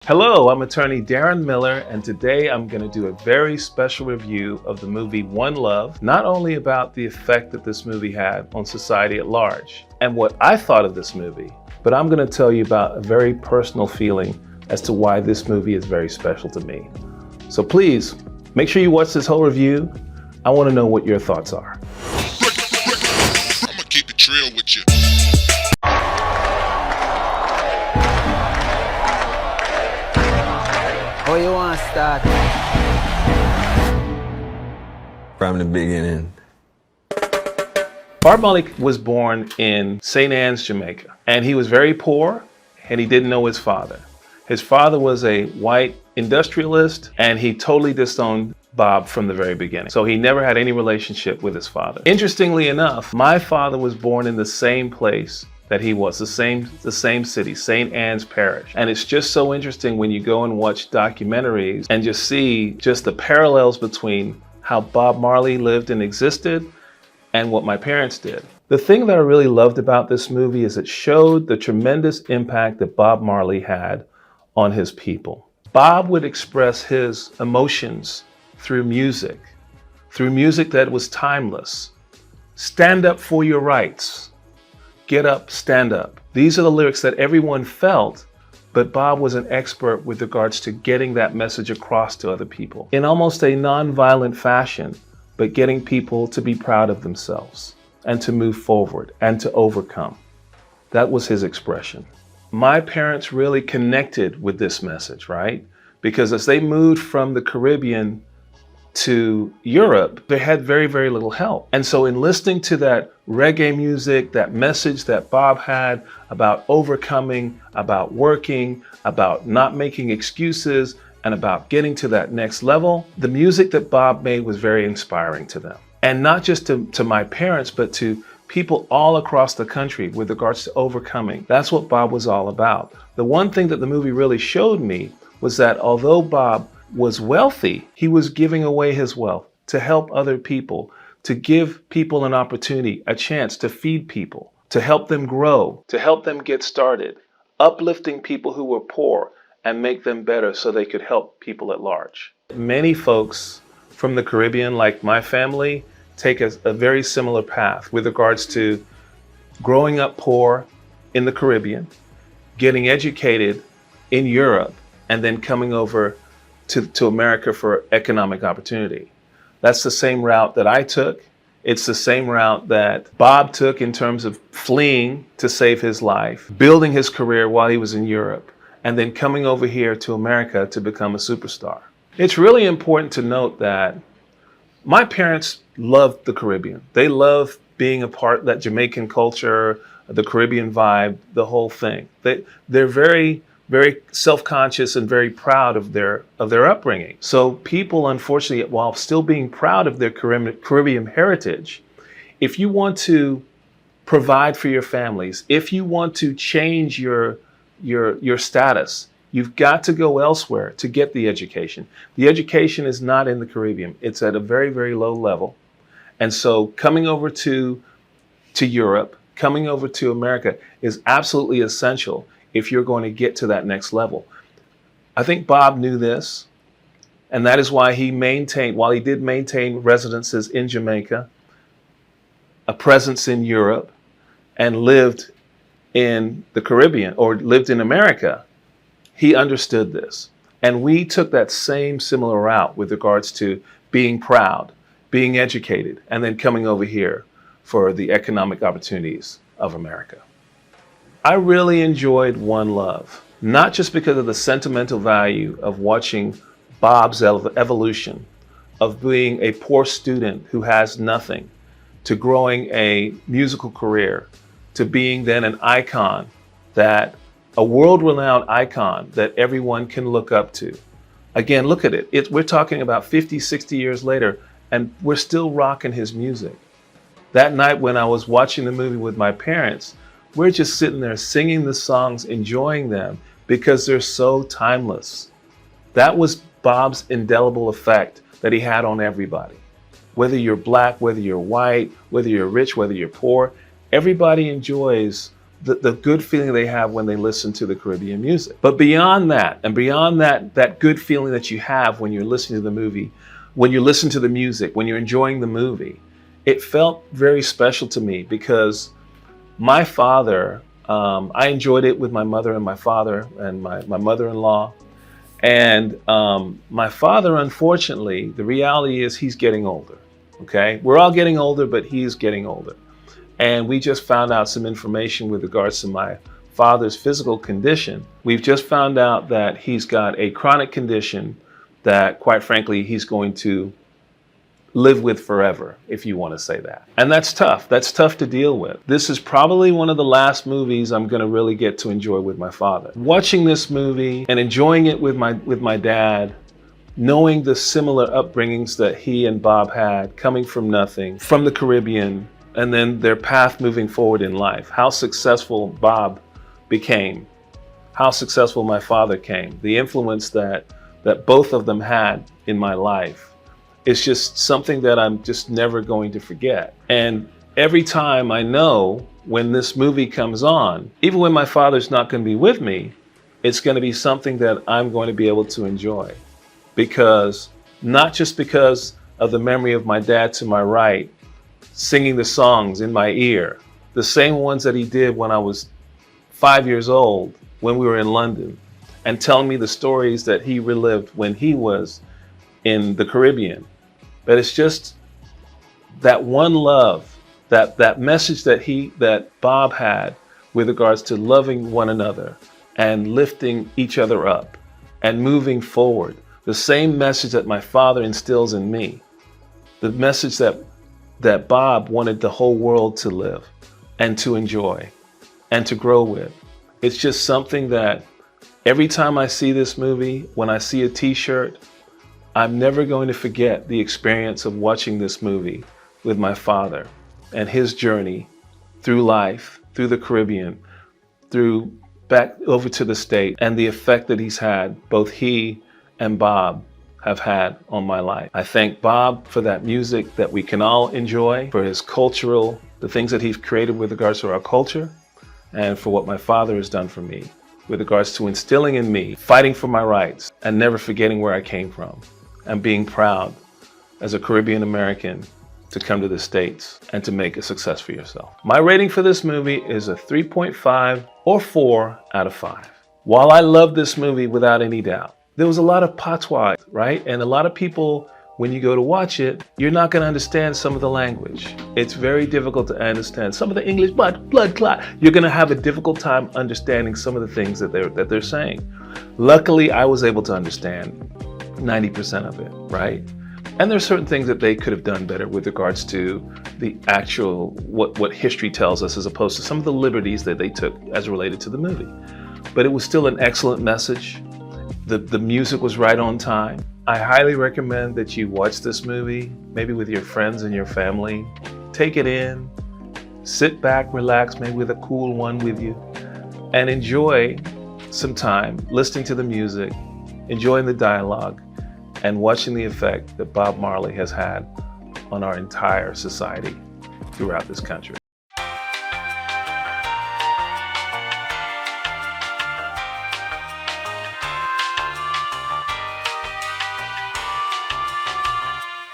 Hello, I'm attorney Darren Miller, and today I'm going to do a very special review of the movie One Love, not only about the effect that this movie had on society at large and what I thought of this movie, but I'm going to tell you about a very personal feeling as to why this movie is very special to me. So please, make sure you watch this whole review. I want to know what your thoughts are. I'm gonna keep it real with you. How you want to start? From the beginning. Bob Marley was born in St. Anne's, Jamaica, and he was very poor and he didn't know his father. His father was a white industrialist and he totally disowned Bob from the very beginning. So he never had any relationship with his father. Interestingly enough, my father was born in the same place that he was, the same city, St. Anne's Parish. And it's just so interesting when you go and watch documentaries and just see just the parallels between how Bob Marley lived and existed and what my parents did. The thing that I really loved about this movie is it showed the tremendous impact that Bob Marley had on his people. Bob would express his emotions through music that was timeless. Stand up for your rights. Get up, stand up. These are the lyrics that everyone felt, but Bob was an expert with regards to getting that message across to other people in almost a non-violent fashion, but getting people to be proud of themselves and to move forward and to overcome. That was his expression. My parents really connected with this message, right? Because as they moved from the Caribbean to Europe, they had very, very little help. And so in listening to that reggae music, that message that Bob had about overcoming, about working, about not making excuses, and about getting to that next level, the music that Bob made was very inspiring to them. And not just to my parents, but to people all across the country with regards to overcoming. That's what Bob was all about. The one thing that the movie really showed me was that although Bob was wealthy, he was giving away his wealth to help other people, to give people an opportunity, a chance to feed people, to help them grow, to help them get started, uplifting people who were poor and make them better so they could help people at large. Many folks from the Caribbean, like my family, take a very similar path with regards to growing up poor in the Caribbean, getting educated in Europe, and then coming over to America for economic opportunity. That's the same route that I took. It's the same route that Bob took in terms of fleeing to save his life, building his career while he was in Europe, and then coming over here to America to become a superstar. It's really important to note that my parents loved the Caribbean. They loved being a part of that Jamaican culture, the Caribbean vibe, the whole thing. They're very self-conscious and very proud of their upbringing. So people, unfortunately, while still being proud of their Caribbean heritage, if you want to provide for your families, if you want to change your status, you've got to go elsewhere to get the education. The education is not in the Caribbean. It's at a very, very low level. And so coming over to Europe, coming over to America is absolutely essential if you're going to get to that next level. I think Bob knew this, and that is why while he did maintain residences in Jamaica, a presence in Europe, and lived in the Caribbean or lived in America, he understood this. And we took that same similar route with regards to being proud, being educated, and then coming over here for the economic opportunities of America. I really enjoyed One Love, not just because of the sentimental value of watching Bob's evolution of being a poor student who has nothing, to growing a musical career, to being then an icon, a world-renowned icon that everyone can look up to. Again, look at it. We're talking about 50, 60 years later, and we're still rocking his music. That night when I was watching the movie with my parents, we're just sitting there singing the songs, enjoying them because they're so timeless. That was Bob's indelible effect that he had on everybody. Whether you're black, whether you're white, whether you're rich, whether you're poor, everybody enjoys the good feeling they have when they listen to the Caribbean music. But beyond that, and beyond that good feeling that you have when you're listening to the movie, when you listen to the music, when you're enjoying the movie, it felt very special to me because my father, I enjoyed it with my mother and my father and my mother-in-law. And my father, unfortunately, the reality is he's getting older, okay? We're all getting older, but he's getting older. And we just found out some information with regards to my father's physical condition. We've just found out that he's got a chronic condition that, quite frankly, he's going to live with forever, if you want to say that. And that's tough. That's tough to deal with. This is probably one of the last movies I'm going to really get to enjoy with my father. Watching this movie and enjoying it with my dad, knowing the similar upbringings that he and Bob had, coming from nothing, from the Caribbean, and then their path moving forward in life, how successful Bob became, how successful my father came, the influence that both of them had in my life. It's just something that I'm just never going to forget. And every time I know when this movie comes on, even when my father's not going to be with me, it's going to be something that I'm going to be able to enjoy. Because, not just because of the memory of my dad to my right, singing the songs in my ear, the same ones that he did when I was 5 years old when we were in London, and telling me the stories that he relived when he was in the Caribbean. But it's just that one love, that message that Bob had with regards to loving one another and lifting each other up and moving forward. The same message that my father instills in me, the message that Bob wanted the whole world to live and to enjoy and to grow with. It's just something that every time I see this movie, when I see a t-shirt, I'm never going to forget the experience of watching this movie with my father and his journey through life, through the Caribbean, through back over to the States, and the effect that he's had, both he and Bob have had on my life. I thank Bob for that music that we can all enjoy, for his cultural, the things that he's created with regards to our culture, and for what my father has done for me with regards to instilling in me, fighting for my rights, and never forgetting where I came from, and being proud as a Caribbean American to come to the States and to make a success for yourself. My rating for this movie is a 3.5 or 4 out of 5. While I love this movie without any doubt, there was a lot of patois, right? And a lot of people, when you go to watch it, you're not going to understand some of the language. It's very difficult to understand some of the English, but blood clot. You're going to have a difficult time understanding some of the things that they're saying. Luckily, I was able to understand 90% of it, right? And there's certain things that they could have done better with regards to the actual, what history tells us, as opposed to some of the liberties that they took as related to the movie. But it was still an excellent message. The music was right on time. I highly recommend that you watch this movie, maybe with your friends and your family. Take it in, sit back, relax, maybe with a cool one with you, and enjoy some time listening to the music, enjoying the dialogue, and watching the effect that Bob Marley has had on our entire society throughout this country.